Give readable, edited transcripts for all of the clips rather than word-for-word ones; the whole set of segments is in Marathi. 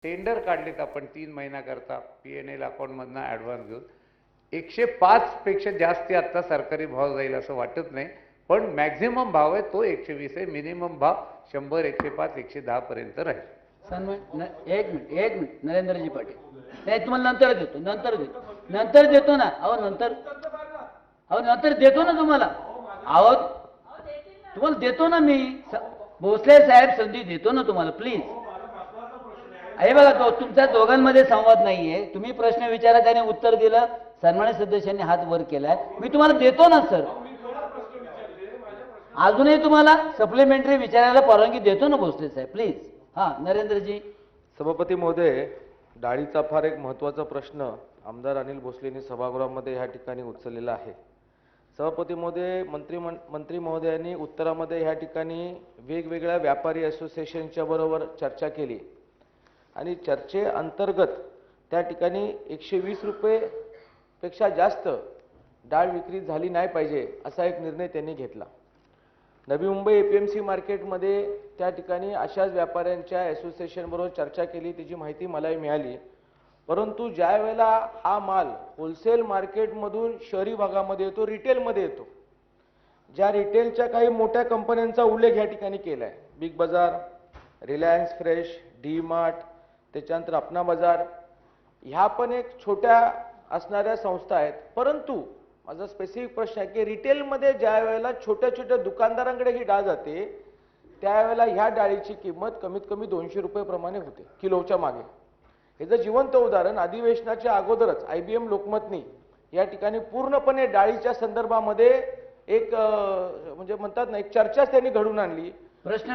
टेंडर काढलेत आपण 3 महिन्याकरता PNL अकाउंटमधनं ॲडव्हान्स घेऊन 105 पेक्षा जास्ती आता सरकारी भाव जाईल असं वाटत नाही, पण मॅक्झिमम भाव आहे तो 120 आहे, मिनिमम भाव 100, 105, 110 पर्यंत राहील. एक मिनिट नरेंद्रजी पाटील, नाही तुम्हाला नंतर देतो ना. नंतर देतो ना तुम्हाला. तुम्हाला देतो ना मी. भोसले साहेब संधी देतो ना तुम्हाला, प्लीज. हे बघा, तुमच्या दोघांमध्ये संवाद नाहीये. तुम्ही प्रश्न विचारा, त्याने उत्तर दिलं, सन्मानित सदस्यांनी हात वर केलाय, मी तुम्हाला देतो ना सर. अजूनही तुम्हाला सप्लिमेंटरी विचारायला परवानगी देतो ना भोसले साहेब, प्लीज. हा, नरेंद्रजी. सभापती महोदय, डाळीचा फार एक महत्त्वाचा प्रश्न आमदार अनिल भोसलेंनी सभागृहामध्ये ह्या ठिकाणी उचललेला आहे. सभापती महोदय, मंत्री महोदयांनी उत्तरामध्ये ह्या ठिकाणी वेगवेगळ्या व्यापारी असोसिएशनच्या बरोबर चर्चा केली आणि चर्चेअंतर्गत त्या ठिकाणी 120 रुपयेपेक्षा जास्त डाळ विक्री झाली नाही पाहिजे असा एक निर्णय त्यांनी घेतला. नवी मुंबई APMC मार्केटमध्ये त्या ठिकाणी अशाच व्यापाऱ्यांच्या असोसिएशनबरोबर चर्चा केली, त्याची माहिती मलाही मिळाली. परंतु ज्या वेळेला हा माल होलसेल मार्केटमधून शहरी भागामध्ये येतो, रिटेलमध्ये येतो, ज्या रिटेलच्या काही मोठ्या कंपन्यांचा उल्लेख या ठिकाणी केला आहे, बिग बाजार, रिलायन्स फ्रेश, DMart, त्याच्यानंतर अपना बाजार, ह्या पण एक छोट्या असणाऱ्या संस्था आहेत. परंतु माझा स्पेसिफिक प्रश्न आहे की रिटेलमध्ये ज्या वेळेला छोट्या छोट्या दुकानदारांकडे ही डाळ जाते, त्यावेळेला ह्या डाळीची किंमत कमीत कमी 200 रुपये होते किलोच्या मागे. याचं जिवंत उदाहरण अधिवेशनाच्या अगोदरच IBM लोकमतनी या ठिकाणी पूर्णपणे डाळीच्या संदर्भामध्ये एक म्हणजे म्हणतात ना, एक चर्चाच त्यांनी घडून आणली.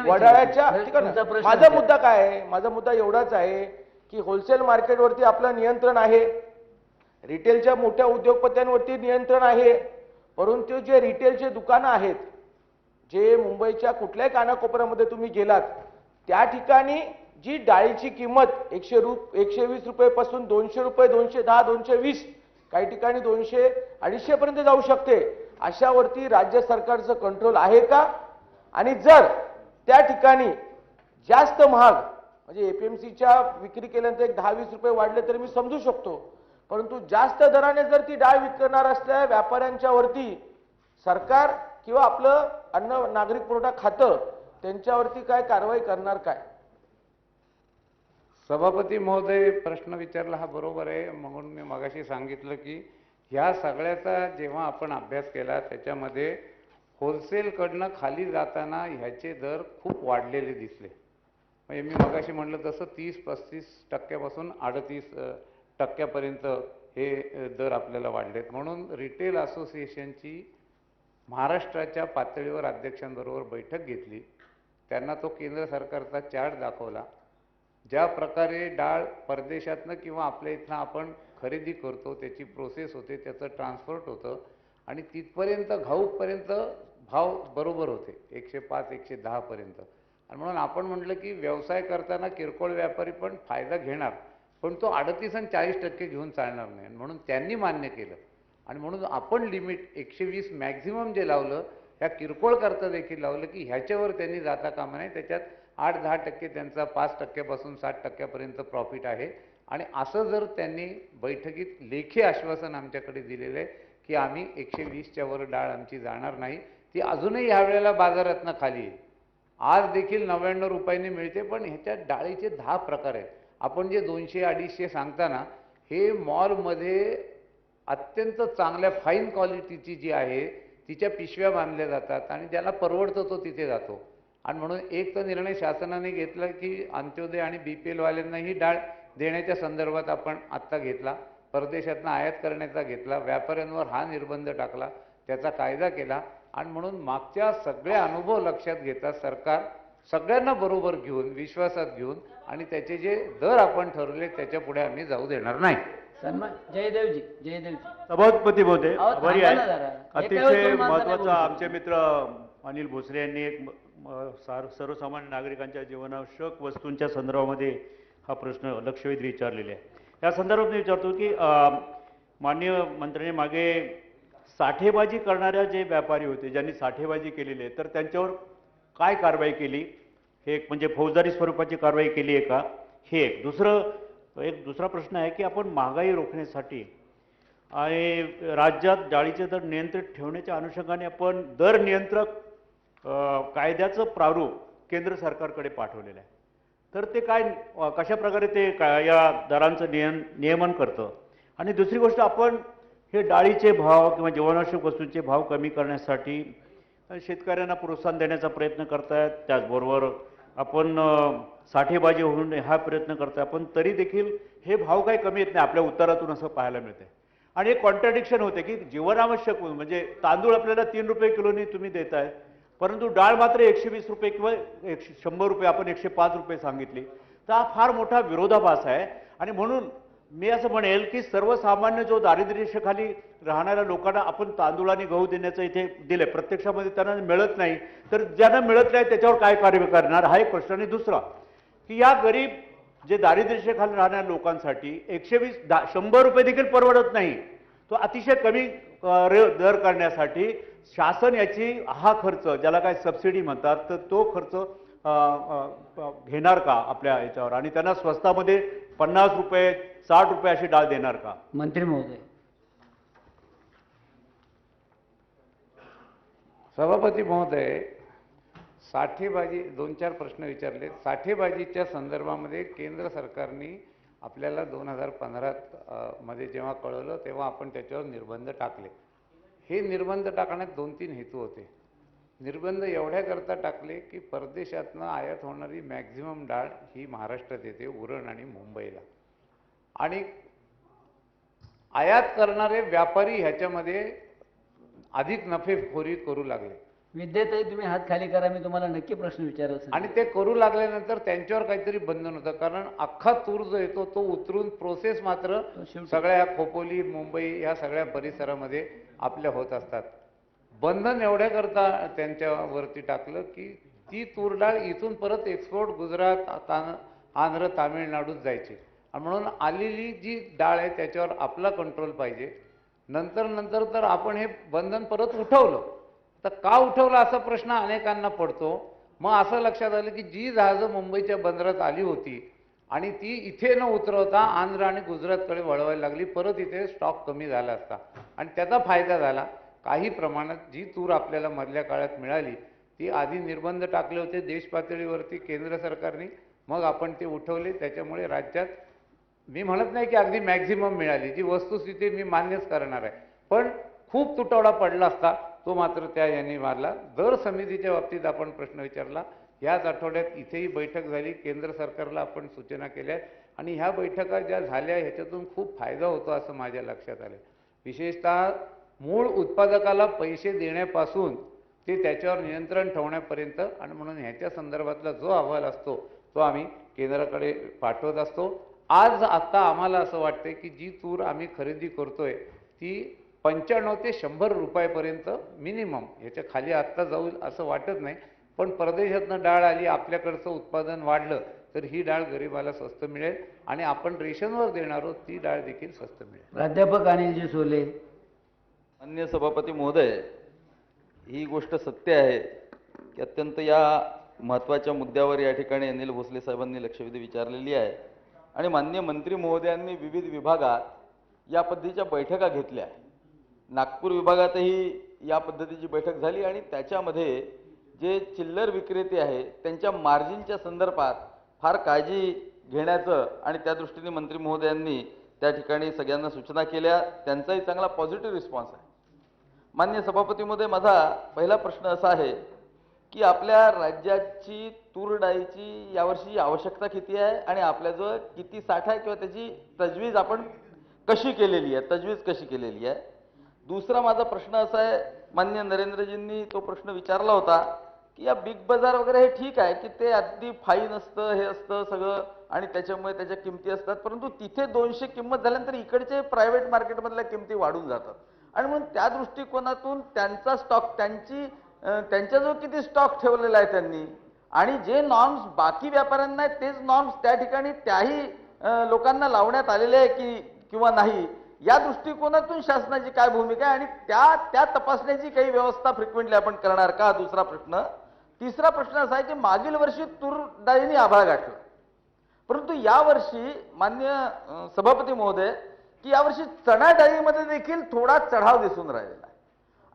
वडाळ्याच्या माझा मुद्दा काय आहे, माझा मुद्दा एवढाच आहे की होलसेल मार्केटवरती आपलं नियंत्रण आहे, रिटेलच्या मोठ्या उद्योगपत्यांवरती नियंत्रण आहे, परंतु जे रिटेलचे दुकानं आहेत, जे मुंबईच्या कुठल्याही कानाकोपऱ्यामध्ये तुम्ही गेलात, त्या ठिकाणी जी डाळीची किंमत 120 रुपयेपासून 200 रुपये, 210, 220, काही ठिकाणी 200, 250 पर्यंत जाऊ शकते, अशावरती राज्य सरकारचं कंट्रोल आहे का? आणि जर त्या ठिकाणी जास्त महाग म्हणजे APMCच्या विक्री केल्यानंतर एक 10-20 रुपये वाढले तर मी समजू शकतो, परंतु जास्त दराने जर ती डाळ विकणार असल्या व्यापाऱ्यांच्या वरती सरकार किंवा आपलं अन्न नागरिक पुरवठा खातं त्यांच्यावरती काय कारवाई करणार काय? सभापती महोदय, प्रश्न विचारला हा बरोबर आहे. म्हणून मी मगाशी सांगितलं की ह्या सगळ्याचा जेव्हा आपण अभ्यास केला त्याच्यामध्ये होलसेलकडनं खाली जाताना ह्याचे दर खूप वाढलेले दिसले. म्हणजे मी मगाशी म्हटलं तसं 30-35% 38% हे दर आपल्याला वाढलेत. म्हणून रिटेल असोसिएशनची महाराष्ट्राच्या पातळीवर अध्यक्षांबरोबर बैठक घेतली. त्यांना तो केंद्र सरकारचा चार्ट दाखवला. ज्या प्रकारे डाळ परदेशातनं किंवा आपल्या इथनं आपण खरेदी करतो, त्याची प्रोसेस होते, त्याचं ट्रान्सपोर्ट होतं आणि तिथपर्यंत घाऊकपर्यंत भाव बरोबर होते 105-110 पर्यंत. आणि म्हणून आपण म्हटलं की व्यवसाय करताना किरकोळ व्यापारी पण फायदा घेणार, पण तो 38 आणि 40% घेऊन चालणार नाही. म्हणून त्यांनी मान्य केलं आणि म्हणून आपण लिमिट 120 मॅक्झिमम जे लावलं, ह्या किरकोळ करता देखील लावलं की ह्याच्यावर त्यांनी जाता कामा नये. त्याच्यात 8-10% त्यांचा 5% पासून 60% पर्यंत प्रॉफिट आहे. आणि असं जर त्यांनी बैठकीत लेखी आश्वासन आमच्याकडे दिलेलं आहे की आम्ही 120च्या वर डाळ आमची जाणार नाही. ती अजूनही ह्या वेळेला बाजारातनं खाली आहे. आज देखील 99 रुपयांनी मिळते, पण ह्याच्यात डाळीचे 10 प्रकार आहेत. आपण जे 200-250 सांगताना हे मॉलमध्ये अत्यंत चांगल्या फाईन क्वालिटीची जी आहे तिच्या पिशव्या बांधल्या जातात आणि ज्याला परवडतं तो तिथे जातो. आणि म्हणून एक तर निर्णय शासनाने घेतला की अंत्योदय आणि BPL वाल्यांना ही डाळ देण्याच्या संदर्भात आपण आत्ता घेतला, परदेशातनं आयात करण्याचा घेतला, व्यापाऱ्यांवर हा निर्बंध टाकला, त्याचा कायदा केला. आणि म्हणून मागच्या सगळे अनुभव लक्षात घेता सरकार सगळ्यांना बरोबर घेऊन, विश्वासात घेऊन आणि त्याचे जे दर आपण ठरवले त्याच्या पुढे आम्ही जाऊ देणार नाही. जयदेवजी. सभापती महोदय, आभारी आहे. अतिशय माणसाला महत्त्वाचा आमचे मित्र अनिल भोसले यांनी एक सर्वसामान्य नागरिकांच्या जीवनावश्यक वस्तूंच्या संदर्भामध्ये हा प्रश्न लक्षवेधी विचारलेले आहे. या संदर्भात मी विचारतो की माननीय मंत्र्यांनी मागे साठेबाजी करणाऱ्या जे व्यापारी होते, ज्यांनी साठेबाजी केलेली आहे, तर त्यांच्यावर काय कारवाई केली? हे एक म्हणजे फौजदारी स्वरूपाची कारवाई केली आहे का? हे एक दुसरा प्रश्न आहे की आपण महागाई रोखण्यासाठी आणि राज्यात डाळीचे दर नियंत्रित ठेवण्याच्या अनुषंगाने आपण दर नियंत्रक कायद्याचं प्रारूप केंद्र सरकारकडे पाठवलेलं आहे. तर ते काय कशा प्रकारे ते या दरांचं नियमन करतं. आणि दुसरी गोष्ट, आपण हे डाळीचे भाव किंवा जीवनावश्यक वस्तूंचे भाव कमी करण्यासाठी शेतकऱ्यांना प्रोत्साहन देण्याचा प्रयत्न करतायत. त्याचबरोबर आपण साठेबाजी होऊन हा प्रयत्न करताय. पण तरी देखील हे भाव काही कमी येत नाही आपल्या उत्तरातून असं पाहायला मिळते. आणि एक कॉन्ट्रडिक्शन होते की जीवनावश्यक म्हणजे तांदूळ आपल्याला 3 रुपये किलोनी तुम्ही देताय, परंतु डाळ मात्र 120 रुपये किंवा 100 रुपये, आपण 105 रुपये सांगितली. तर हा फार मोठा विरोधाभास आहे. आणि म्हणून मी असं म्हणेल की सर्वसामान्य जो दारिद्र्यरेषेखाली राहणाऱ्या लोकांना आपण तांदूळ आणि गहू देण्याचं इथे दिले, प्रत्यक्षामध्ये त्यांना मिळत नाही, तर ज्यांना मिळत नाही त्याच्यावर काय कार्य करणार हा एक प्रश्न. आणि दुसरा की या गरीब जे दारिद्र्यरेषेखाली राहणाऱ्या लोकांसाठी 100 रुपये देखील परवडत नाही. तो अतिशय कमी दर करण्यासाठी शासन याची हा खर्च, ज्याला काय सबसिडी म्हणतात, तर तो खर्च घेणार का आपल्या याच्यावर, आणि त्यांना स्वस्तामध्ये 50 रुपये 60 रुपये अशी डाळ देणार का? मंत्री महोदय. सभापती महोदय, साठेबाजी 2-4 प्रश्न विचारले. साठेबाजीच्या संदर्भामध्ये केंद्र सरकारने आपल्याला 2015 मध्ये जेव्हा कळवलं तेव्हा आपण त्याच्यावर निर्बंध टाकले. हे निर्बंध टाकण्यात 2-3 हेतू होते. निर्बंध एवढ्याकरता टाकले की परदेशातनं आयात होणारी मॅक्झिमम डाळ ही महाराष्ट्रात येते, उरण आणि मुंबईला, आणि आयात करणारे व्यापारी ह्याच्यामध्ये अधिक नफेखोरी करू लागले. विद्याताई तुम्ही हात खाली करा, मी तुम्हाला नक्की प्रश्न विचारत. आणि ते करू लागल्यानंतर त्यांच्यावर काहीतरी बंधन होतं, कारण अख्खा तूर जो येतो तो उतरून प्रोसेस मात्र सगळ्या खोपोली, मुंबई या सगळ्या परिसरामध्ये आपल्या होत असतात. बंधन एवढ्याकरता त्यांच्यावरती टाकलं की ती तूर डाळ इथून परत एक्सपोर्ट गुजरात, आंध्र, तामिळनाडूत जायची. आणि म्हणून आलेली जी डाळ आहे त्याच्यावर आपला कंट्रोल पाहिजे. नंतर तर आपण हे बंधन परत उठवलं. तर का उठवलं असा प्रश्न अनेकांना पडतो. मग असं लक्षात आलं की जी जहाजं मुंबईच्या बंदरात आली होती आणि ती इथे न उतरवता आंध्र आणि गुजरातकडे वळवायला लागली, परत इथे स्टॉक कमी झाला असता आणि त्याचा फायदा झाला. काही प्रमाणात जी तूर आपल्याला मधल्या काळात मिळाली ती आधी निर्बंध टाकले होते देश पातळीवरती केंद्र सरकारने, मग आपण ते उठवले. त्याच्यामुळे राज्यात मी म्हणत नाही की अगदी मॅक्झिमम मिळाली, जी वस्तुस्थिती मी मान्यच करणार आहे, पण खूप तुटवडा पडला असता तो मात्र त्या यांनी मारला. दर समितीच्या बाबतीत आपण प्रश्न विचारला. याच आठवड्यात इथेही बैठक झाली, केंद्र सरकारला आपण सूचना केल्या आणि ह्या बैठका ज्या झाल्या ह्याच्यातून खूप फायदा होतो असं माझ्या लक्षात आलं. विशेषतः मूळ उत्पादकाला पैसे देण्यापासून ते त्याच्यावर नियंत्रण ठेवण्यापर्यंत, आणि म्हणून ह्याच्या संदर्भातला जो अहवाल असतो तो आम्ही केंद्राकडे पाठवत असतो. आज आता आम्हाला असं वाटतंय की जी तूर आम्ही खरेदी करतोय ती 95 ते 100 रुपयापर्यंत मिनिमम, ह्याच्या खाली आत्ता जाऊ असं वाटत नाही, पण परदेशातनं डाळ आली, आपल्याकडचं उत्पादन वाढलं तर ही डाळ गरिबाला स्वस्त मिळेल आणि आपण रेशनवर देणार आहोत ती डाळ देखील स्वस्त मिळेल. प्राध्यापक अनिलजी सोले. माननीय सभापती महोदय, ही गोष्ट सत्य आहे की अत्यंत या महत्त्वाच्या मुद्द्यावर या ठिकाणी अनिल भोसले साहेबांनी लक्षवेधी विचारलेली आहे आणि माननीय मंत्री महोदयांनी विविध विभागात या पद्धतीच्या बैठका घेतल्या. नागपूर विभागातही या पद्धतीची बैठक झाली आणि त्याच्यामध्ये जे चिल्लर विक्रेते आहे त्यांच्या मार्जिनच्या संदर्भात फार काळजी घेण्याचं आणि त्या दृष्टीने मंत्री महोदयांनी त्या ठिकाणी सगळ्यांना सूचना केल्या. त्यांचाही चांगला पॉझिटिव्ह रिस्पॉन्स आहे. माननीय सभापती महोदय, माझा पहिला प्रश्न असा आहे की आपल्या राज्याची तूर डाळीची यावर्षी आवश्यकता किती आहे आणि आपल्याजवळ किती साठा आहे किंवा त्याची तजवीज आपण कशी केलेली आहे, तजवीज कशी केलेली आहे. दुसरा माझा प्रश्न असा आहे, माननीय नरेंद्रजींनी तो प्रश्न विचारला होता की या बिग बाजार वगैरे हे ठीक आहे की ते अगदी फाईन असतं, हे असतं सगळं आणि त्याच्यामुळे त्याच्या किमती असतात, परंतु तिथे 200 किंमत झाल्यानंतर इकडचे प्रायव्हेट मार्केटमधल्या किमती वाढून जातात आणि म्हणून त्या दृष्टिकोनातून त्यांचा स्टॉक, त्यांच्याजवळ किती स्टॉक ठेवलेला आहे त्यांनी आणि जे नॉर्म्स बाकी व्यापाऱ्यांना आहेत तेच नॉर्म्स त्या ठिकाणी त्याही लोकांना लावण्यात आलेले आहे की किंवा नाही, या दृष्टिकोनातून शासनाची काय भूमिका आहे आणि त्या तपासण्याची काही व्यवस्था फ्रिक्वेंटली आपण करणार का, दुसरा प्रश्न. तिसरा प्रश्न असा आहे की मागील वर्षी तूर डाळीने आभाळ गाठला, परंतु यावर्षी मान्य सभापती महोदय की यावर्षी चणा डाळीमध्ये देखील थोडा चढाव दिसून राहिलेला आहे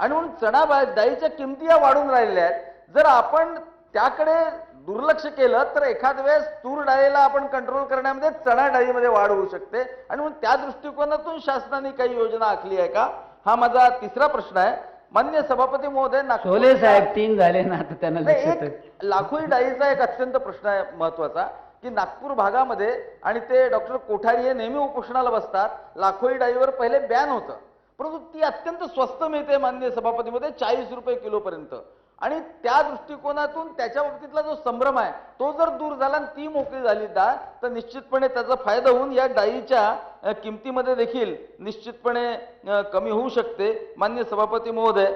आणि म्हणून चणा डाळीच्या किमती या वाढून राहिलेल्या आहेत. जर आपण त्याकडे दुर्लक्ष केलं तर एखाद वेळेस तूर डाळीला आपण कंट्रोल करण्यामध्ये चणा डाळीमध्ये वाढ होऊ शकते आणि म्हणून त्या दृष्टिकोनातून शासनाने काही योजना आखली आहे का, हा माझा तिसरा प्रश्न आहे. मान्य सभापती महोदय, सोले साहेब 3 झाले ना, आता त्यांना नाही, लक्षात आहे. एक लाखोळी डाळीचा एक अत्यंत प्रश्न आहे महत्वाचा, की नागपूर भागामध्ये आणि ते डॉक्टर कोठारी हे नेहमी उपोषणाला बसतात. लाखोळी डाळीवर पहिले बॅन होतं, परंतु ती अत्यंत स्वस्त मिळते माननीय सभापतीमध्ये, 40 रुपये किलोपर्यंत. आणि त्या दृष्टिकोनातून त्याच्या बाबतीतला जो संभ्रम आहे तो जर दूर झाला आणि ती मोकळी झाली डाळ, तर निश्चितपणे त्याचा फायदा होऊन या डाळीच्या किमतीमध्ये देखील निश्चितपणे कमी होऊ शकते. माननीय सभापती महोदय,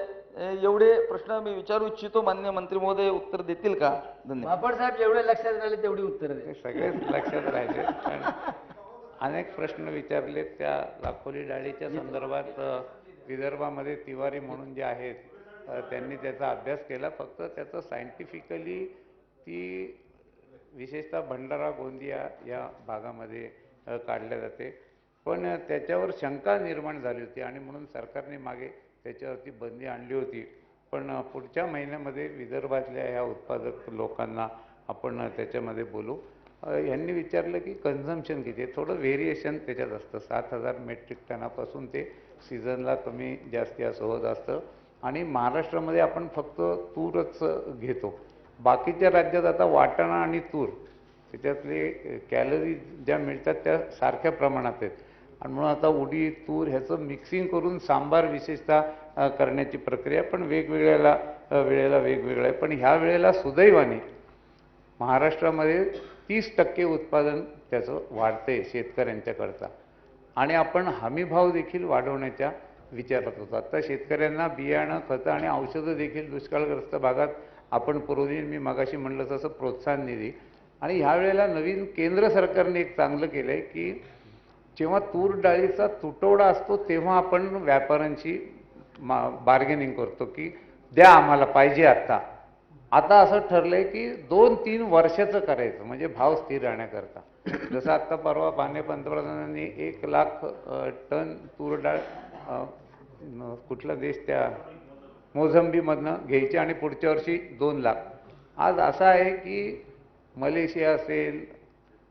एवढे प्रश्न मी विचारू इच्छितो. माननीय मंत्री महोदय उत्तर देतील का? धन्यवाद. बापट साहेब जेवढे लक्षात राहिले तेवढी उत्तर ते दे. सगळेच लक्षात राहिले. पण अनेक प्रश्न विचारले त्या लाखोली डाळीच्या संदर्भात. विदर्भामध्ये तिवारी म्हणून जे आहेत त्यांनी त्याचा अभ्यास केला. फक्त त्याचं सायंटिफिकली ती विशेषतः भंडारा गोंदिया या भागामध्ये काढल्या जाते. पण त्याच्यावर शंका निर्माण झाली होती आणि म्हणून सरकारने मागे त्याच्यावरती बंदी आणली होती. पण पुढच्या महिन्यामध्ये विदर्भातल्या ह्या उत्पादक लोकांना आपण त्याच्यामध्ये बोलू. यांनी विचारलं की कन्झम्पशन किती आहे. थोडं व्हेरिएशन त्याच्यात असतं. 7,000 मेट्रिक टनापासून ते सीझनला कमी जास्ती असं होत असतं. आणि महाराष्ट्रामध्ये आपण फक्त तूरच घेतो. बाकीच्या राज्यात आता वाटाणा आणि तूर त्याच्यातले कॅलरी ज्या मिळतात त्या सारख्या प्रमाणात आहेत. आणि म्हणून आता उडीद तूर ह्याचं मिक्सिंग करून सांबार विशेषतः करण्याची प्रक्रिया पण वेगवेगळ्या वेळेला वेगवेगळं आहे. पण ह्या वेळेला सुदैवाने महाराष्ट्रामध्ये 30% उत्पादन त्याचं वाढतंय शेतकऱ्यांच्याकरता. आणि आपण हमीभाव देखील वाढवण्याच्या विचारात होतो. आता शेतकऱ्यांना बियाणं, खतं आणि औषधं देखील दुष्काळग्रस्त भागात आपण पुरवली. मी मगाशी म्हणलं तसं प्रोत्साहन निधी. आणि ह्या वेळेला नवीन केंद्र सरकारने एक चांगलं केलं आहे की जेव्हा तूर डाळीचा तुटवडा असतो तेव्हा आपण व्यापाऱ्यांशी बार्गेनिंग करतो की द्या आम्हाला पाहिजे आत्ता. आता असं ठरलंय की 2-3 वर्षाचं करायचं म्हणजे भाव स्थिर राहण्याकरता. जसं आत्ता परवा माननीय पंतप्रधानांनी 1 लाख टन तूर डाळ कुठला देश त्या मोझंबीमधनं घ्यायची आणि पुढच्या वर्षी 2 लाख. आज असं आहे की मलेशिया असेल,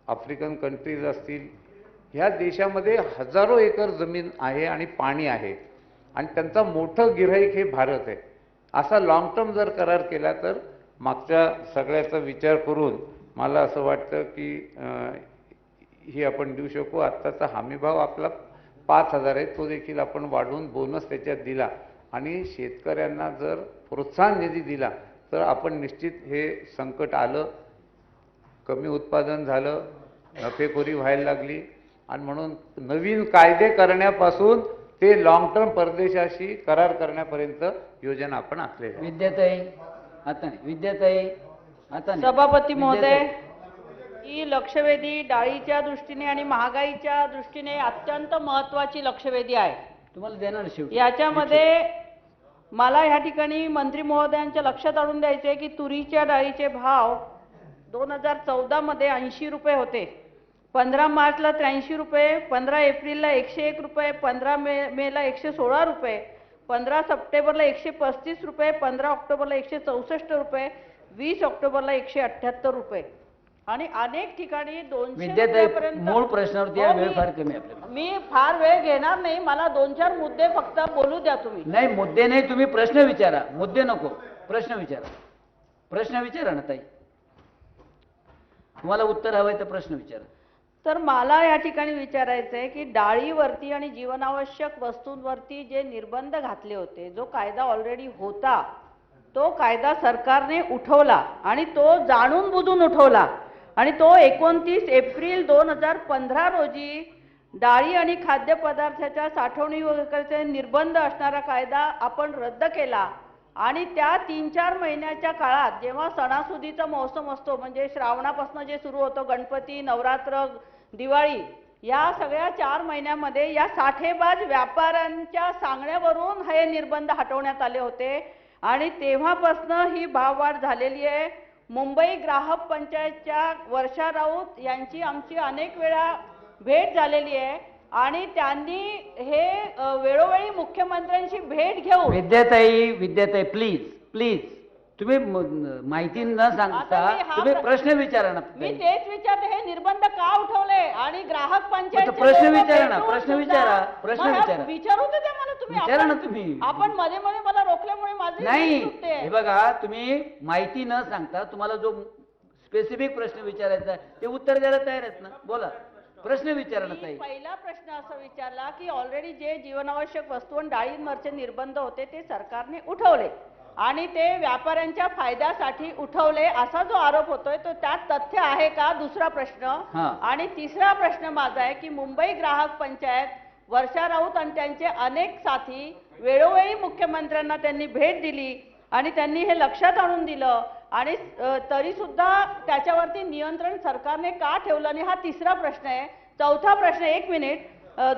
आफ्रिकन कंट्रीज असतील, ह्या देशामध्ये हजारो एकर जमीन आहे आणि पाणी आहे आणि त्यांचा मोठं गिऱ्हाईक हे भारत आहे. असा लॉंग टर्म जर करार केला तर मागच्या सगळ्याचा विचार करून मला असं वाटतं की ही आपण देऊ शकू. आत्ताचा हमीभाव आपला 5,000 आहे, तो देखील आपण वाढवून बोनस त्याच्यात दिला आणि शेतकऱ्यांना जर प्रोत्साहन निधी दिला तर आपण निश्चित हे संकट आलं, कमी उत्पादन झालं, नफेखोरी व्हायला लागली आणि म्हणून नवीन कायदे करण्यापासून ते लॉंग टर्म परदेशाशी करार करण्यापर्यंत योजना आपण आखलेल्या आहेत. विद्याताई आता नाही, विद्याताई आता नाही. सभापती महोदय, विद्याताई. ही लक्षवेधी डाळीच्या दृष्टीने आणि महागाईच्या दृष्टीने अत्यंत महत्त्वाची लक्षवेधी आहे. तुम्हाला देणार शेवटी. याच्यामध्ये मला ह्या ठिकाणी मंत्री महोदयांच्या लक्षात आणून द्यायचे आहे की तुरीच्या डाळीचे भाव 2014 मध्ये 80 रुपये होते, 15 मार्चला 83 रुपये, 15 एप्रिलला 101 रुपये, 15 मेला 116 रुपये, 15 सप्टेंबरला 135 रुपये, 15 ऑक्टोबरला 164 रुपये, 20 ऑक्टोबरला 178 रुपये आणि अनेक ठिकाणी 200 विद्याताई रुपयापर्यंत. मूळ प्रश्नावरती हो, या वेळ फार कमी आपल्याला. मी फार वेळ घेणार नाही, मला 2-4 मुद्दे फक्त बोलू द्या तुम्ही. नाही मुद्दे नाही, तुम्ही प्रश्न विचारा, मुद्दे नको. प्रश्न विचारा, प्रश्न विचारा ना ताई. तुम्हाला उत्तर हवंय तर प्रश्न विचारा. तर मला या ठिकाणी विचारायचं आहे की डाळीवरती आणि जीवनावश्यक वस्तूंवरती जे निर्बंध घातले होते, जो कायदा ऑलरेडी होता, तो कायदा सरकारने उठवला आणि तो जाणून बुजून उठवला आणि तो 29 एप्रिल 2015 रोजी डाळी आणि खाद्यपदार्थाच्या साठवणुकीवरचे निर्बंध असणारा कायदा आपण रद्द केला. आणि त्या 3-4 महिन्याच्या काळात जेव्हा सणासुदीचा मौसम असतो, म्हणजे श्रावणापासून जे सुरू होतं, गणपती, नवरात्र, दिवाळी, या सगळ्या 4 महिन्यामध्ये या साठेबाज व्यापाऱ्यांच्या सांगण्यावरून हे निर्बंध हटवण्यात आले होते आणि तेव्हापासून ही भाववाढ झालेली आहे. मुंबई ग्राहक पंचायतच्या वर्षा राऊत यांची आमची अनेक वेळा भेट झालेली आहे आणि त्यांनी हे वेळोवेळी मुख्यमंत्र्यांशी भेट घेऊन विद्याताई प्लीज प्लीज तुम्ही माहिती न सांगता आता मी हा तुम्ही प्र- प्रश्न विचारा ना मी तेच विचारते, हे निर्बंध का उठवले आणि ग्राहक पंचायत प्रश्न विचारा ना, प्रश्न विचारा, प्रश्न विचारा. विचारू तर द्या मला तुम्ही. विचारा ना आपण- तुम्ही. आपण मध्ये मध्ये मला रोखल्यामुळे माझे नाही सुटते. हे बघा, तुम्ही माहिती न सांगता तुम्हाला जो स्पेसिफिक प्रश्न विचारायचा आहे ते उत्तर द्यायला तयार आहेत ना, बोला प्रश्न विचारा ना मी ताई. पहिला प्रश्न असा विचारला की ऑलरेडी जे जीवनावश्यक वस्तू आणि डाळींवरचे निर्बंध होते ते सरकारने उठवले आणि ते व्यापाऱ्यांच्या फायद्यासाठी उठवले असा जो आरोप होतोय तो त्यात तथ्य आहे का, दुसरा प्रश्न. हा. आणि तिसरा प्रश्न माझा आहे की मुंबई ग्राहक पंचायत वर्षा राऊत आणि त्यांचे अनेक साथी वेळोवेळी मुख्यमंत्र्यांना त्यांनी भेट दिली आणि त्यांनी हे लक्षात आणून दिलं आणि तरी सुद्धा त्याच्यावरती नियंत्रण सरकारने का ठेवलं नाही, हा तिसरा प्रश्न आहे. चौथा प्रश्न, 1 मिनिट,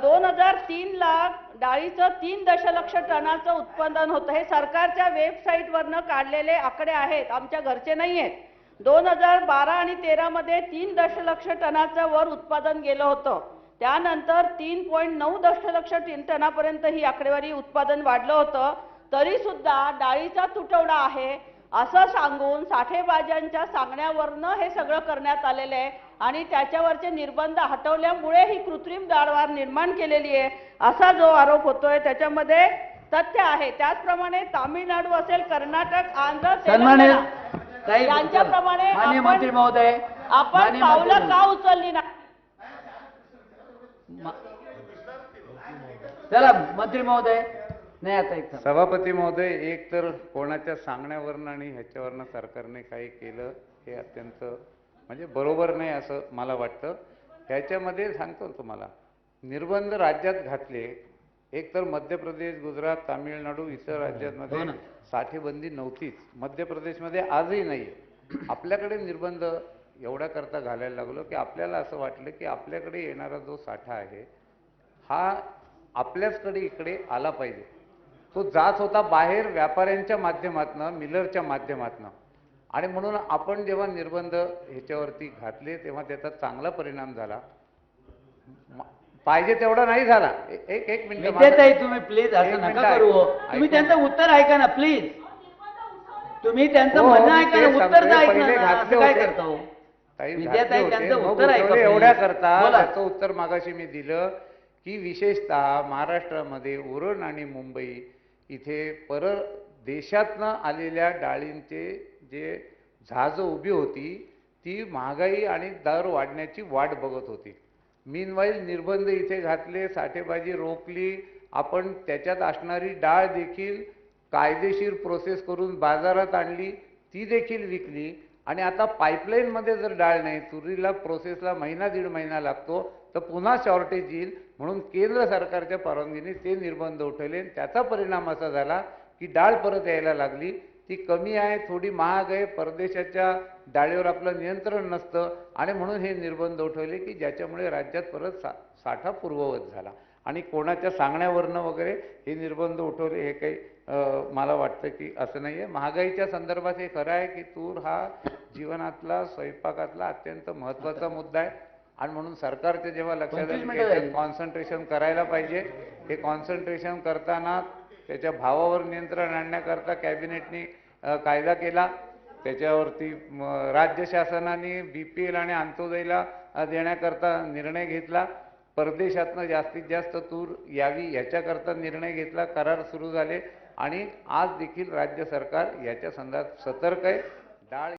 2003ला डाळीचं 3 दशलक्ष टनाचं उत्पादन होतं. हे सरकारच्या वेबसाईटवरनं काढलेले आकडे आहेत, आमच्या घरचे नाही आहेत. 2012 आणि 13 मध्ये 3 दशलक्ष टनाचं वर उत्पादन गेलं होतं. त्यानंतर 3.9 दशलक्ष टनापर्यंत ही आकडेवारी उत्पादन वाढलं होतं. तरी सुद्धा डाळीचा तुटवडा आहे असं सांगून साठेबाजांच्या सांगण्यावरनं हे सगळं करण्यात आलेलं आहे आणि त्याच्यावरचे निर्बंध हटवल्यामुळे ही कृत्रिम डाळवाढ निर्माण केलेली आहे असा जो आरोप होतोय त्याच्यामध्ये तथ्य आहे. त्याचप्रमाणे तामिळनाडू असेल, कर्नाटक, आंध्र, सन्माननीय तेलंगणा ताई, यांच्याप्रमाणे माननीय मंत्री महोदय, आपण माननीय मंत्री पावलं का उचलली नाही? चला मंत्री महोदय, नाही आता एक सभापती महोदय, एक तर कोणाच्या सांगण्यावरनं आणि ह्याच्यावरनं सरकारने काही केलं हे अत्यंत म्हणजे बरोबर नाही असं मला वाटतं. ह्याच्यामध्ये सांगतो तुम्हाला, निर्बंध राज्यात घातले, एक तर मध्य प्रदेश, गुजरात, तामिळनाडू इतर राज्यांमध्ये साठेबंदी नव्हतीच. मध्य प्रदेशमध्ये आजही नाही. आपल्याकडे निर्बंध एवढ्या करता घालायला लागलो की आपल्याला असं वाटलं की आपल्याकडे येणारा जो साठा आहे हा आपल्याचकडे इकडे आला पाहिजे. तो जात होता बाहेर व्यापाऱ्यांच्या माध्यमातनं, मिलरच्या माध्यमातनं, आणि म्हणून आपण जेव्हा निर्बंध ह्याच्यावरती घातले तेव्हा त्याचा चांगला परिणाम झाला. पाहिजे तेवढा नाही झाला. एक मिनिट विद्याताई, तुम्ही प्लीज असं नका करू हो. तुम्ही त्यांचं उत्तर ऐका ना प्लीज. तुम्ही त्यांचं म्हणणं ऐका ना, उत्तर तर ऐका ना. असं काय करता हो? विद्याताई, त्यांचं उत्तर ऐका please. एवढ्या करता बोला. त्याचं उत्तर मागाशी मी दिलं की विशेषतः महाराष्ट्रामध्ये उरण आणि मुंबई इथे परदेशातनं आलेल्या डाळींचे जे झाज उभी होती ती महागाई आणि दर वाढण्याची वाट बघत होती. मीनवाईल निर्बंध इथे घातले, साठेबाजी रोखली, आपण त्याच्यात असणारी डाळ देखील कायदेशीर प्रोसेस करून बाजारात आणली, ती देखील विकली. आणि आता पाईपलाईनमध्ये जर डाळ नाही, तुरीला प्रोसेसला महिना दीड महिना लागतो, तर पुन्हा शॉर्टेज येईल म्हणून केंद्र सरकारच्या परवानगीने ते निर्बंध उठवले. त्याचा परिणाम असा झाला की डाळ परत यायला लागली. ती कमी आहे, थोडी महाग आहे, परदेशाच्या डाळीवर आपलं नियंत्रण नसतं आणि म्हणून हे निर्बंध उठवले की ज्याच्यामुळे राज्यात परत साठा पूर्ववत झाला. आणि कोणाच्या सांगण्यावरनं वगैरे हे निर्बंध उठवले हे काही मला वाटतं की असं नाही आहे. महागाईच्या संदर्भात हे खरं आहे की तूर हा जीवनातला, स्वयंपाकातला अत्यंत महत्त्वाचा मुद्दा आहे आणि म्हणून सरकारचे जेव्हा लक्षात आलं कॉन्सन्ट्रेशन करायला पाहिजे. हे कॉन्सन्ट्रेशन करताना त्याच्या भावावर नियंत्रण आणण्याकरता कॅबिनेटने कायदा केला. त्याच्यावरती राज्य शासनाने BPL आणि अंत्योदयला देण्याकरता निर्णय घेतला. परदेशातनं जास्तीत जास्त तूर यावी याच्याकरता निर्णय घेतला. करार सुरू झाले आणि आज देखील राज्य सरकार याच्या संदर्भात सतर्क आहे. डाळ